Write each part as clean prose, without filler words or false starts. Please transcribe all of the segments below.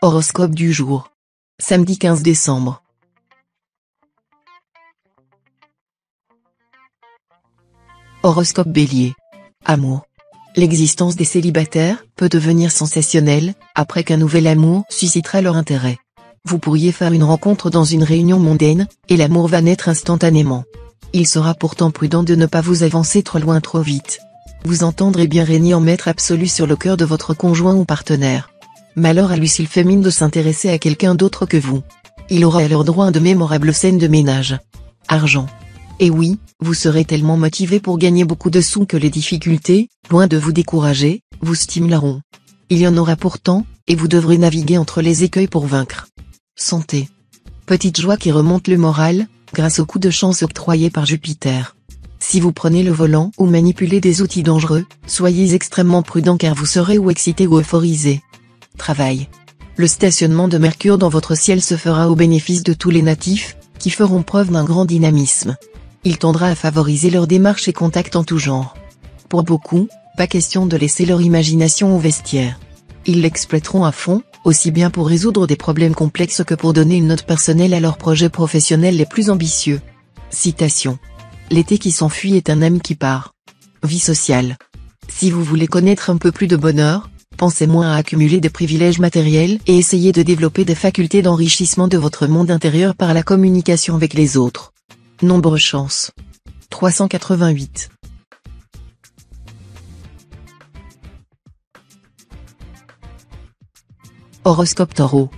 Horoscope du jour. Samedi 15 décembre. Horoscope Bélier. Amour. L'existence des célibataires peut devenir sensationnelle, après qu'un nouvel amour suscitera leur intérêt. Vous pourriez faire une rencontre dans une réunion mondaine, et l'amour va naître instantanément. Il sera pourtant prudent de ne pas vous avancer trop loin trop vite. Vous entendrez bien régner en maître absolu sur le cœur de votre conjoint ou partenaire. Malheur à lui s'il fait mine de s'intéresser à quelqu'un d'autre que vous. Il aura alors droit à de mémorables scènes de ménage. Argent. Et oui, vous serez tellement motivé pour gagner beaucoup de sous que les difficultés, loin de vous décourager, vous stimuleront. Il y en aura pourtant, et vous devrez naviguer entre les écueils pour vaincre. Santé. Petite joie qui remonte le moral, grâce au coup de chance octroyé par Jupiter. Si vous prenez le volant ou manipulez des outils dangereux, soyez extrêmement prudent car vous serez ou excité ou euphorisé. Travail. Le stationnement de Mercure dans votre ciel se fera au bénéfice de tous les natifs, qui feront preuve d'un grand dynamisme. Il tendra à favoriser leurs démarches et contacts en tout genre. Pour beaucoup, pas question de laisser leur imagination au vestiaire. Ils l'exploiteront à fond, aussi bien pour résoudre des problèmes complexes que pour donner une note personnelle à leurs projets professionnels les plus ambitieux. Citation. L'été qui s'enfuit est un ami qui part. Vie sociale. Si vous voulez connaître un peu plus de bonheur, pensez moins à accumuler des privilèges matériels et essayez de développer des facultés d'enrichissement de votre monde intérieur par la communication avec les autres. Nombre chance. 388. Horoscope Taureau.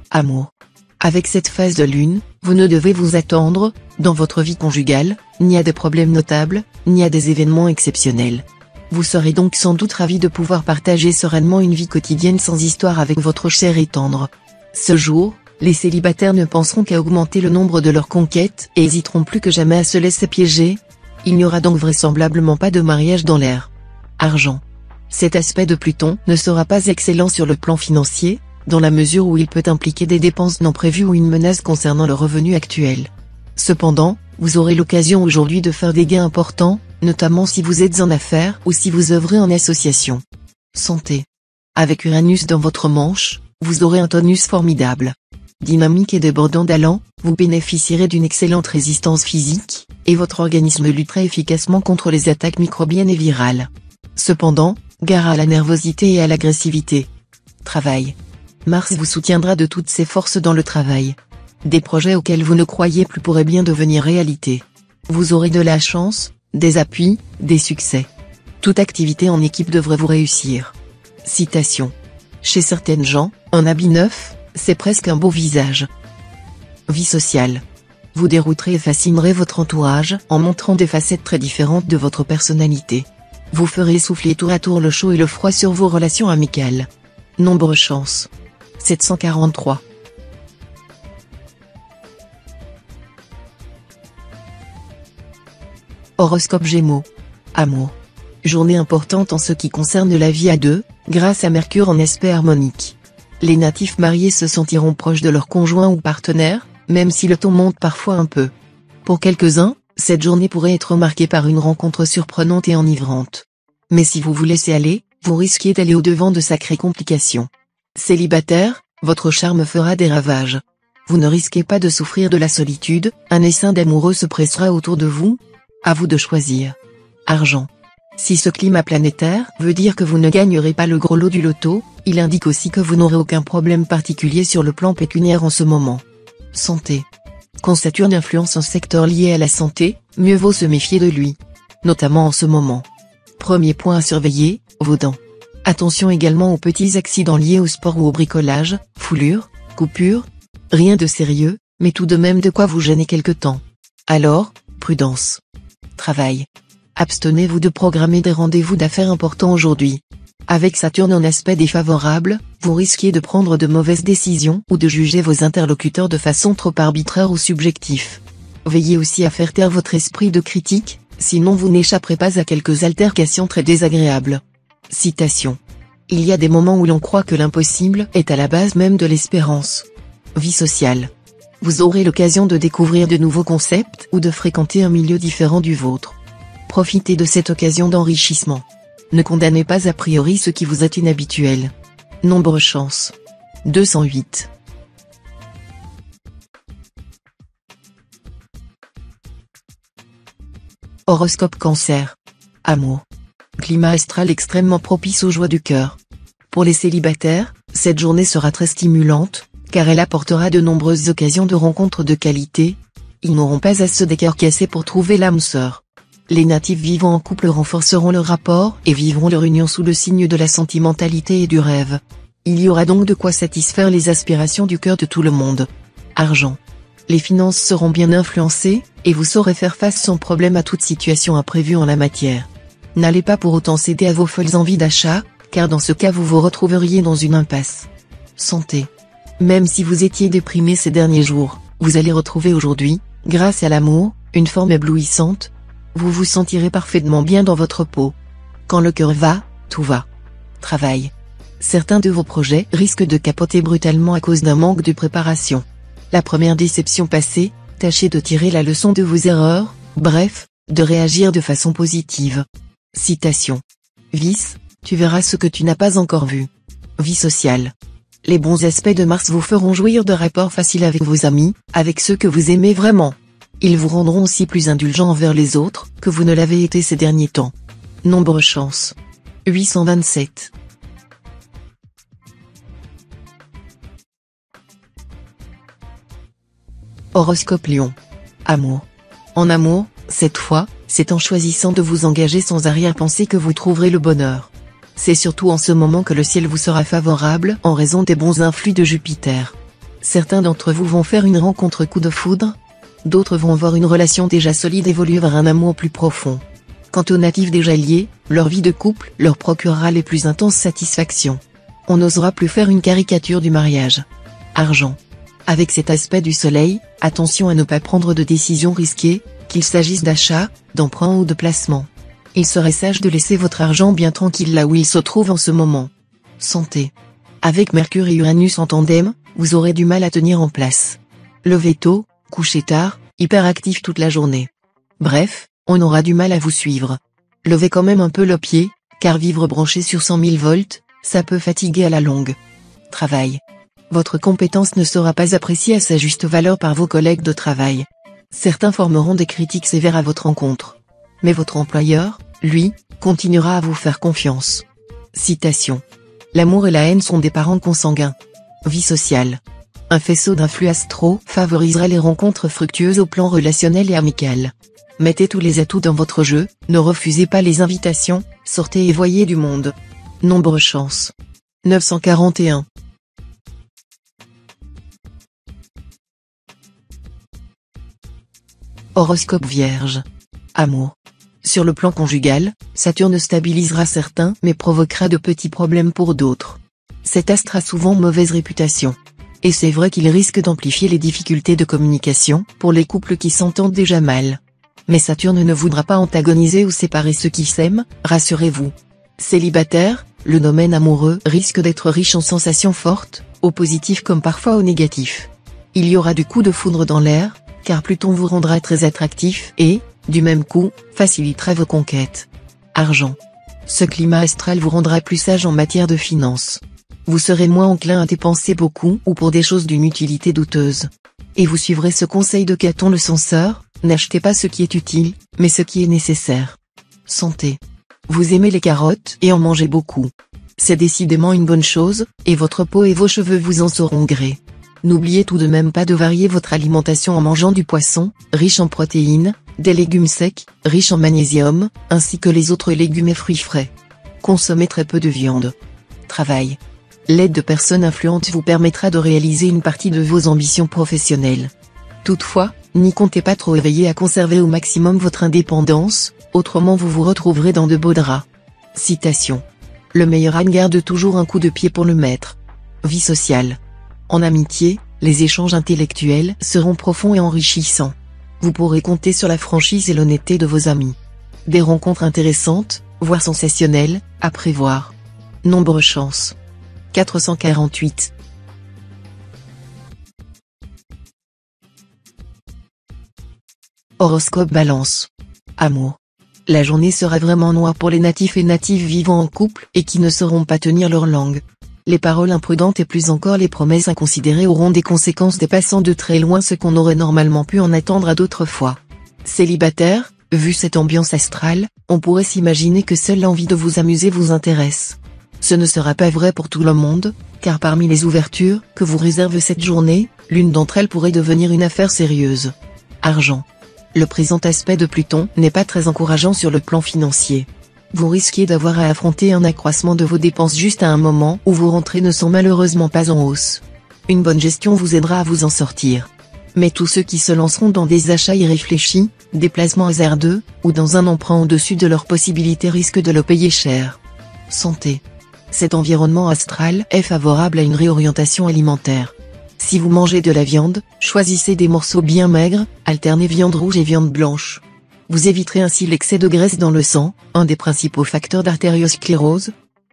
Amour. Avec cette phase de lune, vous ne devez vous attendre, dans votre vie conjugale, ni à des problèmes notables, ni à des événements exceptionnels. Vous serez donc sans doute ravi de pouvoir partager sereinement une vie quotidienne sans histoire avec votre cher et tendre. Ce jour, les célibataires ne penseront qu'à augmenter le nombre de leurs conquêtes et hésiteront plus que jamais à se laisser piéger. Il n'y aura donc vraisemblablement pas de mariage dans l'air. Argent. Cet aspect de Pluton ne sera pas excellent sur le plan financier, dans la mesure où il peut impliquer des dépenses non prévues ou une menace concernant le revenu actuel. Cependant, vous aurez l'occasion aujourd'hui de faire des gains importants, notamment si vous êtes en affaires ou si vous œuvrez en association. Santé. Avec Uranus dans votre manche, vous aurez un tonus formidable. Dynamique et débordant d'allant, vous bénéficierez d'une excellente résistance physique, et votre organisme luttera efficacement contre les attaques microbiennes et virales. Cependant, gare à la nervosité et à l'agressivité. Travail. Mars vous soutiendra de toutes ses forces dans le travail. Des projets auxquels vous ne croyez plus pourraient bien devenir réalité. Vous aurez de la chance, des appuis, des succès. Toute activité en équipe devrait vous réussir. Citation. Chez certaines gens, un habit neuf, c'est presque un beau visage. Vie sociale. Vous dérouterez et fascinerez votre entourage en montrant des facettes très différentes de votre personnalité. Vous ferez souffler tour à tour le chaud et le froid sur vos relations amicales. Nombre chance. 743. Horoscope Gémeaux. Amour. Journée importante en ce qui concerne la vie à deux, grâce à Mercure en aspect harmonique. Les natifs mariés se sentiront proches de leur conjoint ou partenaire, même si le ton monte parfois un peu. Pour quelques-uns, cette journée pourrait être marquée par une rencontre surprenante et enivrante. Mais si vous vous laissez aller, vous risquez d'aller au-devant de sacrées complications. Célibataire, votre charme fera des ravages. Vous ne risquez pas de souffrir de la solitude, un essaim d'amoureux se pressera autour de vous. À vous de choisir. Argent. Si ce climat planétaire veut dire que vous ne gagnerez pas le gros lot du loto, il indique aussi que vous n'aurez aucun problème particulier sur le plan pécuniaire en ce moment. Santé. Quand Saturne influence un secteur lié à la santé, mieux vaut se méfier de lui. Notamment en ce moment. Premier point à surveiller, vos dents. Attention également aux petits accidents liés au sport ou au bricolage, foulures, coupures. Rien de sérieux, mais tout de même de quoi vous gêner quelque temps. Alors, prudence. Travail. Abstenez-vous de programmer des rendez-vous d'affaires importants aujourd'hui. Avec Saturne en aspect défavorable, vous risquez de prendre de mauvaises décisions ou de juger vos interlocuteurs de façon trop arbitraire ou subjective. Veillez aussi à faire taire votre esprit de critique, sinon vous n'échapperez pas à quelques altercations très désagréables. Citation. Il y a des moments où l'on croit que l'impossible est à la base même de l'espérance. Vie sociale. Vous aurez l'occasion de découvrir de nouveaux concepts ou de fréquenter un milieu différent du vôtre. Profitez de cette occasion d'enrichissement. Ne condamnez pas a priori ce qui vous est inhabituel. Nombre chance. 208. Horoscope Cancer. Amour. Climat astral extrêmement propice aux joies du cœur. Pour les célibataires, cette journée sera très stimulante, car elle apportera de nombreuses occasions de rencontres de qualité. Ils n'auront pas à se décarcasser pour trouver l'âme sœur. Les natifs vivant en couple renforceront leur rapport et vivront leur union sous le signe de la sentimentalité et du rêve. Il y aura donc de quoi satisfaire les aspirations du cœur de tout le monde. Argent. Les finances seront bien influencées, et vous saurez faire face sans problème à toute situation imprévue en la matière. N'allez pas pour autant céder à vos folles envies d'achat, car dans ce cas vous vous retrouveriez dans une impasse. Santé. Même si vous étiez déprimé ces derniers jours, vous allez retrouver aujourd'hui, grâce à l'amour, une forme éblouissante. Vous vous sentirez parfaitement bien dans votre peau. Quand le cœur va, tout va. Travail. Certains de vos projets risquent de capoter brutalement à cause d'un manque de préparation. La première déception passée, tâchez de tirer la leçon de vos erreurs, bref, de réagir de façon positive. Citation. Vice, tu verras ce que tu n'as pas encore vu. Vie sociale. Les bons aspects de Mars vous feront jouir de rapports faciles avec vos amis, avec ceux que vous aimez vraiment. Ils vous rendront aussi plus indulgents envers les autres, que vous ne l'avez été ces derniers temps. Nombre chance. 827. Horoscope Lion. Amour. En amour, cette fois, c'est en choisissant de vous engager sans arrière-pensée que vous trouverez le bonheur. C'est surtout en ce moment que le ciel vous sera favorable en raison des bons influx de Jupiter. Certains d'entre vous vont faire une rencontre coup de foudre. D'autres vont voir une relation déjà solide évoluer vers un amour plus profond. Quant aux natifs déjà liés, leur vie de couple leur procurera les plus intenses satisfactions. On n'osera plus faire une caricature du mariage. Argent. Avec cet aspect du soleil, attention à ne pas prendre de décisions risquées, qu'il s'agisse d'achat, d'emprunt ou de placement. Il serait sage de laisser votre argent bien tranquille là où il se trouve en ce moment. Santé. Avec Mercure et Uranus en tandem, vous aurez du mal à tenir en place. Levez tôt, couchez tard, hyperactif toute la journée. Bref, on aura du mal à vous suivre. Levez quand même un peu le pied, car vivre branché sur 100 000 volts, ça peut fatiguer à la longue. Travail. Votre compétence ne sera pas appréciée à sa juste valeur par vos collègues de travail. Certains formeront des critiques sévères à votre encontre. Mais votre employeur, lui, continuera à vous faire confiance. Citation. L'amour et la haine sont des parents consanguins. Vie sociale. Un faisceau d'influx astro favorisera les rencontres fructueuses au plan relationnel et amical. Mettez tous les atouts dans votre jeu, ne refusez pas les invitations, sortez et voyez du monde. Nombre chance. 941. Horoscope Vierge. Amour. Sur le plan conjugal, Saturne stabilisera certains mais provoquera de petits problèmes pour d'autres. Cet astre a souvent mauvaise réputation. Et c'est vrai qu'il risque d'amplifier les difficultés de communication pour les couples qui s'entendent déjà mal. Mais Saturne ne voudra pas antagoniser ou séparer ceux qui s'aiment, rassurez-vous. Célibataire, le domaine amoureux risque d'être riche en sensations fortes, au positif comme parfois au négatif. Il y aura du coup de foudre dans l'air, car Pluton vous rendra très attractif et, du même coup, facilitera vos conquêtes. Argent. Ce climat astral vous rendra plus sage en matière de finances. Vous serez moins enclin à dépenser beaucoup ou pour des choses d'une utilité douteuse. Et vous suivrez ce conseil de Caton le censeur, n'achetez pas ce qui est utile, mais ce qui est nécessaire. Santé. Vous aimez les carottes et en mangez beaucoup. C'est décidément une bonne chose, et votre peau et vos cheveux vous en sauront gré. N'oubliez tout de même pas de varier votre alimentation en mangeant du poisson, riche en protéines, des légumes secs, riches en magnésium, ainsi que les autres légumes et fruits frais. Consommez très peu de viande. Travail. L'aide de personnes influentes vous permettra de réaliser une partie de vos ambitions professionnelles. Toutefois, n'y comptez pas trop et veillez à conserver au maximum votre indépendance, autrement vous vous retrouverez dans de beaux draps. Citation. Le meilleur âne garde toujours un coup de pied pour le maître. Vie sociale. En amitié, les échanges intellectuels seront profonds et enrichissants. Vous pourrez compter sur la franchise et l'honnêteté de vos amis. Des rencontres intéressantes, voire sensationnelles, à prévoir. Nombre chance. 448. Horoscope Balance. Amour. La journée sera vraiment noire pour les natifs et natives vivant en couple et qui ne sauront pas tenir leur langue. Les paroles imprudentes et plus encore les promesses inconsidérées auront des conséquences dépassant de très loin ce qu'on aurait normalement pu en attendre à d'autres fois. Célibataire, vu cette ambiance astrale, on pourrait s'imaginer que seule l'envie de vous amuser vous intéresse. Ce ne sera pas vrai pour tout le monde, car parmi les ouvertures que vous réserve cette journée, l'une d'entre elles pourrait devenir une affaire sérieuse. Argent. Le présent aspect de Pluton n'est pas très encourageant sur le plan financier. Vous risquez d'avoir à affronter un accroissement de vos dépenses juste à un moment où vos rentrées ne sont malheureusement pas en hausse. Une bonne gestion vous aidera à vous en sortir. Mais tous ceux qui se lanceront dans des achats irréfléchis, des placements hasardeux, ou dans un emprunt au-dessus de leurs possibilités risquent de le payer cher. Santé. Cet environnement astral est favorable à une réorientation alimentaire. Si vous mangez de la viande, choisissez des morceaux bien maigres, alternez viande rouge et viande blanche. Vous éviterez ainsi l'excès de graisse dans le sang, un des principaux facteurs d'artériosclérose.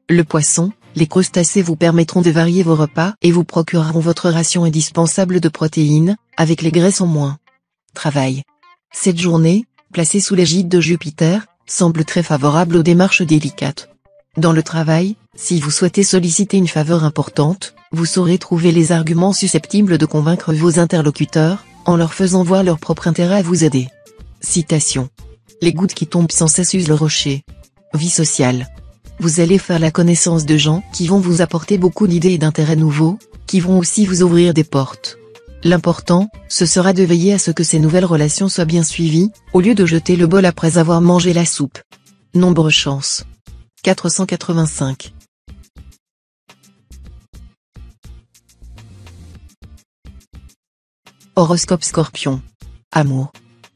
Le poisson, les crustacés vous permettront de varier vos repas et vous procureront votre ration indispensable de protéines, avec les graisses en moins. Travail. Cette journée, placée sous l'égide de Jupiter, semble très favorable aux démarches délicates. Dans le travail, si vous souhaitez solliciter une faveur importante, vous saurez trouver les arguments susceptibles de convaincre vos interlocuteurs, en leur faisant voir leur propre intérêt à vous aider. Citation. Les gouttes qui tombent sans cesse usent le rocher. Vie sociale. Vous allez faire la connaissance de gens qui vont vous apporter beaucoup d'idées et d'intérêts nouveaux, qui vont aussi vous ouvrir des portes. L'important, ce sera de veiller à ce que ces nouvelles relations soient bien suivies, au lieu de jeter le bol après avoir mangé la soupe. Nombre chance. 485. Horoscope Scorpion. Amour.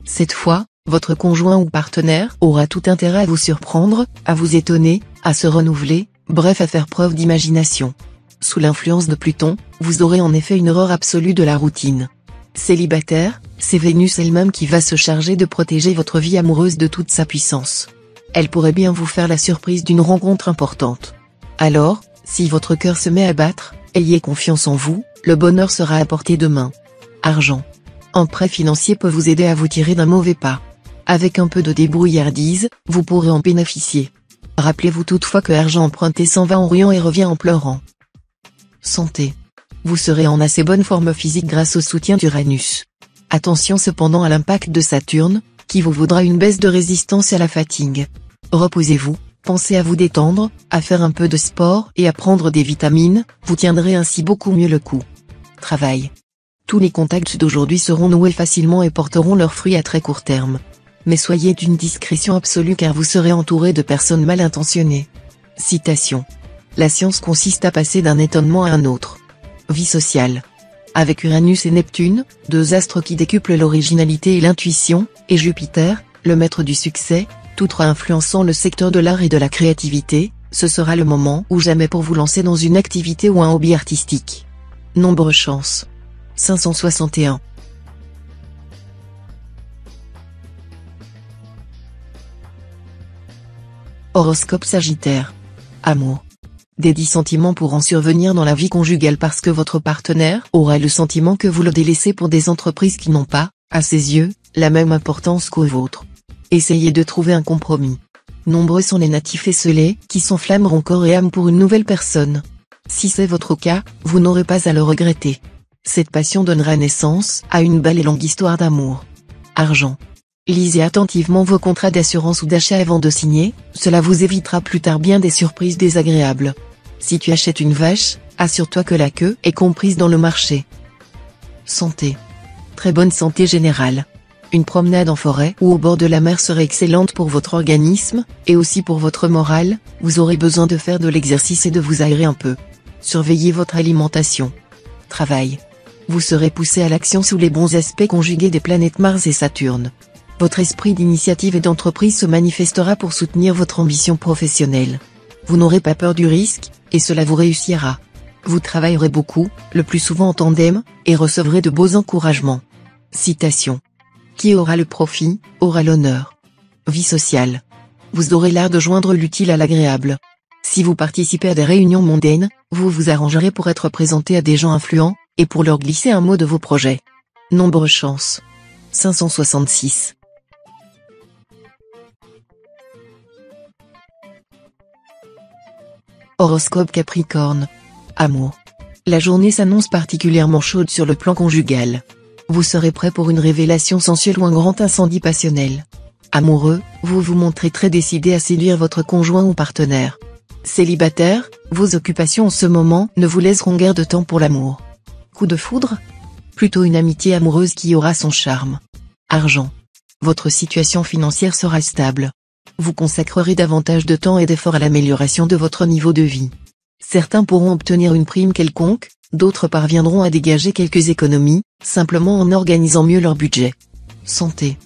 Cette fois, votre conjoint ou partenaire aura tout intérêt à vous surprendre, à vous étonner, à se renouveler, bref à faire preuve d'imagination. Sous l'influence de Pluton, vous aurez en effet une horreur absolue de la routine. Célibataire, c'est Vénus elle-même qui va se charger de protéger votre vie amoureuse de toute sa puissance. Elle pourrait bien vous faire la surprise d'une rencontre importante. Alors, si votre cœur se met à battre, ayez confiance en vous, le bonheur sera à portée de main. Argent. Un prêt financier peut vous aider à vous tirer d'un mauvais pas. Avec un peu de débrouillardise, vous pourrez en bénéficier. Rappelez-vous toutefois que l'argent emprunté s'en va en riant et revient en pleurant. Santé. Vous serez en assez bonne forme physique grâce au soutien d'Uranus. Attention cependant à l'impact de Saturne, qui vous vaudra une baisse de résistance à la fatigue. Reposez-vous, pensez à vous détendre, à faire un peu de sport et à prendre des vitamines, vous tiendrez ainsi beaucoup mieux le coup. Travail. Tous les contacts d'aujourd'hui seront noués facilement et porteront leurs fruits à très court terme. Mais soyez d'une discrétion absolue car vous serez entouré de personnes mal intentionnées. Citation. La science consiste à passer d'un étonnement à un autre. Vie sociale. Avec Uranus et Neptune, deux astres qui décuplent l'originalité et l'intuition, et Jupiter, le maître du succès, tout influençant le secteur de l'art et de la créativité, ce sera le moment ou jamais pour vous lancer dans une activité ou un hobby artistique. Nombre chance. 561. Horoscope Sagittaire. Amour. Des dissentiments pourront survenir dans la vie conjugale parce que votre partenaire aura le sentiment que vous le délaissez pour des entreprises qui n'ont pas, à ses yeux, la même importance qu'aux vôtres. Essayez de trouver un compromis. Nombreux sont les natifs esselés qui s'enflammeront corps et âme pour une nouvelle personne. Si c'est votre cas, vous n'aurez pas à le regretter. Cette passion donnera naissance à une belle et longue histoire d'amour. Argent. Lisez attentivement vos contrats d'assurance ou d'achat avant de signer, cela vous évitera plus tard bien des surprises désagréables. Si tu achètes une vache, assure-toi que la queue est comprise dans le marché. Santé. Très bonne santé générale. Une promenade en forêt ou au bord de la mer serait excellente pour votre organisme, et aussi pour votre morale, vous aurez besoin de faire de l'exercice et de vous aérer un peu. Surveillez votre alimentation. Travail. Vous serez poussé à l'action sous les bons aspects conjugués des planètes Mars et Saturne. Votre esprit d'initiative et d'entreprise se manifestera pour soutenir votre ambition professionnelle. Vous n'aurez pas peur du risque, et cela vous réussira. Vous travaillerez beaucoup, le plus souvent en tandem, et recevrez de beaux encouragements. Citation. Qui aura le profit, aura l'honneur. Vie sociale. Vous aurez l'art de joindre l'utile à l'agréable. Si vous participez à des réunions mondaines, vous vous arrangerez pour être présenté à des gens influents, et pour leur glisser un mot de vos projets. Nombre chance. 566. Horoscope Capricorne. Amour. La journée s'annonce particulièrement chaude sur le plan conjugal. Vous serez prêt pour une révélation sensuelle ou un grand incendie passionnel. Amoureux, vous vous montrez très décidé à séduire votre conjoint ou partenaire. Célibataire, vos occupations en ce moment ne vous laisseront guère de temps pour l'amour. Coup de foudre? Plutôt une amitié amoureuse qui aura son charme. Argent. Votre situation financière sera stable. Vous consacrerez davantage de temps et d'efforts à l'amélioration de votre niveau de vie. Certains pourront obtenir une prime quelconque, d'autres parviendront à dégager quelques économies, simplement en organisant mieux leur budget. Santé.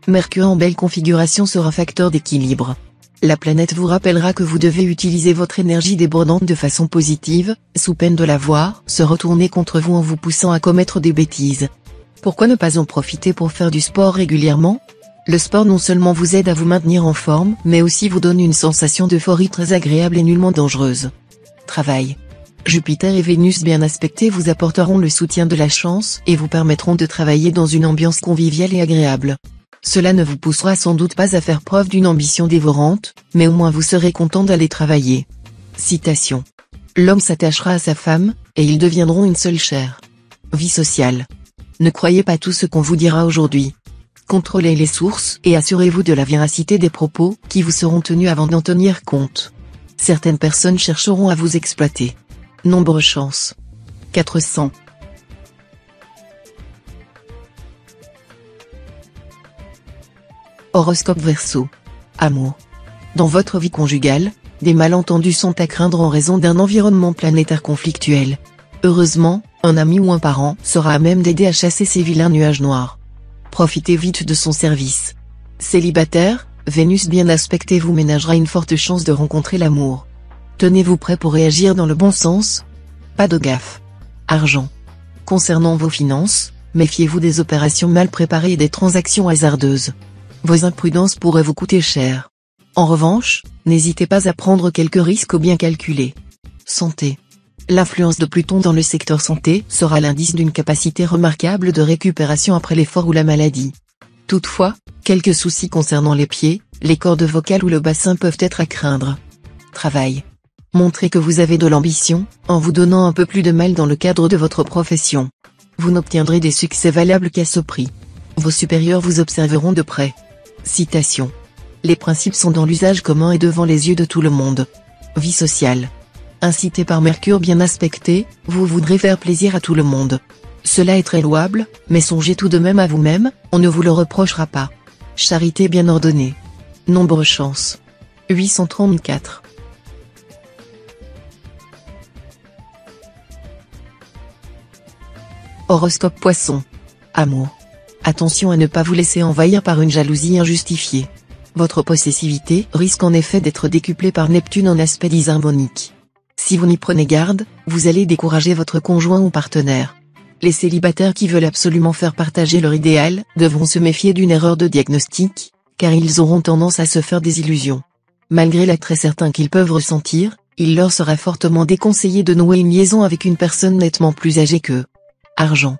Mercure en belle configuration sera facteur d'équilibre. La planète vous rappellera que vous devez utiliser votre énergie débordante de façon positive, sous peine de la voir se retourner contre vous en vous poussant à commettre des bêtises. Pourquoi ne pas en profiter pour faire du sport régulièrement? Le sport non seulement vous aide à vous maintenir en forme, mais aussi vous donne une sensation d'euphorie très agréable et nullement dangereuse. Travail. Jupiter et Vénus bien aspectés vous apporteront le soutien de la chance et vous permettront de travailler dans une ambiance conviviale et agréable. Cela ne vous poussera sans doute pas à faire preuve d'une ambition dévorante, mais au moins vous serez content d'aller travailler. Citation. L'homme s'attachera à sa femme, et ils deviendront une seule chair. Vie sociale. Ne croyez pas tout ce qu'on vous dira aujourd'hui. Contrôlez les sources et assurez-vous de la véracité des propos qui vous seront tenus avant d'en tenir compte. Certaines personnes chercheront à vous exploiter. Nombre chance. 400. Horoscope Verseau. Amour. Dans votre vie conjugale, des malentendus sont à craindre en raison d'un environnement planétaire conflictuel. Heureusement, un ami ou un parent sera à même d'aider à chasser ces vilains nuages noirs. Profitez vite de son service. Célibataire, Vénus bien aspectée vous ménagera une forte chance de rencontrer l'amour. Tenez-vous prêt pour réagir dans le bon sens. Pas de gaffe. Argent. Concernant vos finances, méfiez-vous des opérations mal préparées et des transactions hasardeuses. Vos imprudences pourraient vous coûter cher. En revanche, n'hésitez pas à prendre quelques risques bien calculés. Santé. L'influence de Pluton dans le secteur santé sera l'indice d'une capacité remarquable de récupération après l'effort ou la maladie. Toutefois, quelques soucis concernant les pieds, les cordes vocales ou le bassin peuvent être à craindre. Travail. Montrez que vous avez de l'ambition, en vous donnant un peu plus de mal dans le cadre de votre profession. Vous n'obtiendrez des succès valables qu'à ce prix. Vos supérieurs vous observeront de près. Citation. Les principes sont dans l'usage commun et devant les yeux de tout le monde. Vie sociale. Incité par Mercure bien aspecté, vous voudrez faire plaisir à tout le monde. Cela est très louable, mais songez tout de même à vous-même, on ne vous le reprochera pas. Charité bien ordonnée. Nombre chance. 834. Horoscope Poisson. Amour. Attention à ne pas vous laisser envahir par une jalousie injustifiée. Votre possessivité risque en effet d'être décuplée par Neptune en aspect disharmonique. Si vous n'y prenez garde, vous allez décourager votre conjoint ou partenaire. Les célibataires qui veulent absolument faire partager leur idéal devront se méfier d'une erreur de diagnostic, car ils auront tendance à se faire des illusions. Malgré l'attrait certain qu'ils peuvent ressentir, il leur sera fortement déconseillé de nouer une liaison avec une personne nettement plus âgée qu'eux. Argent.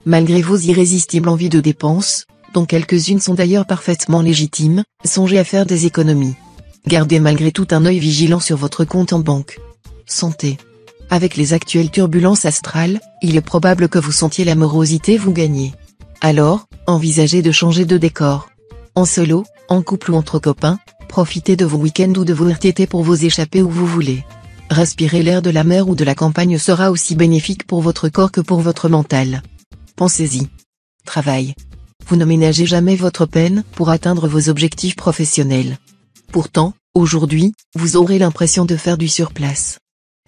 Malgré vos irrésistibles envies de dépenses, dont quelques-unes sont d'ailleurs parfaitement légitimes, songez à faire des économies. Gardez malgré tout un œil vigilant sur votre compte en banque. Santé. Avec les actuelles turbulences astrales, il est probable que vous sentiez la morosité vous gagner. Alors, envisagez de changer de décor. En solo, en couple ou entre copains, profitez de vos week-ends ou de vos RTT pour vous échapper où vous voulez. Respirer l'air de la mer ou de la campagne sera aussi bénéfique pour votre corps que pour votre mental. Pensez-y. Travail. Vous ne ménagez jamais votre peine pour atteindre vos objectifs professionnels. Pourtant, aujourd'hui, vous aurez l'impression de faire du surplace.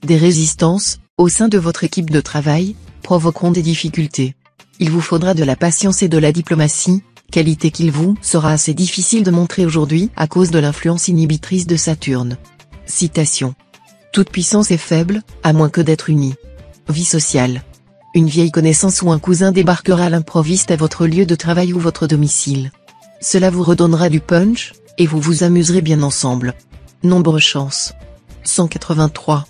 Des résistances, au sein de votre équipe de travail, provoqueront des difficultés. Il vous faudra de la patience et de la diplomatie, qualité qu'il vous sera assez difficile de montrer aujourd'hui à cause de l'influence inhibitrice de Saturne. Citation. Toute puissance est faible, à moins que d'être unie. Vie sociale. Une vieille connaissance ou un cousin débarquera à l'improviste à votre lieu de travail ou votre domicile. Cela vous redonnera du punch, et vous vous amuserez bien ensemble. Nombre chance. 183.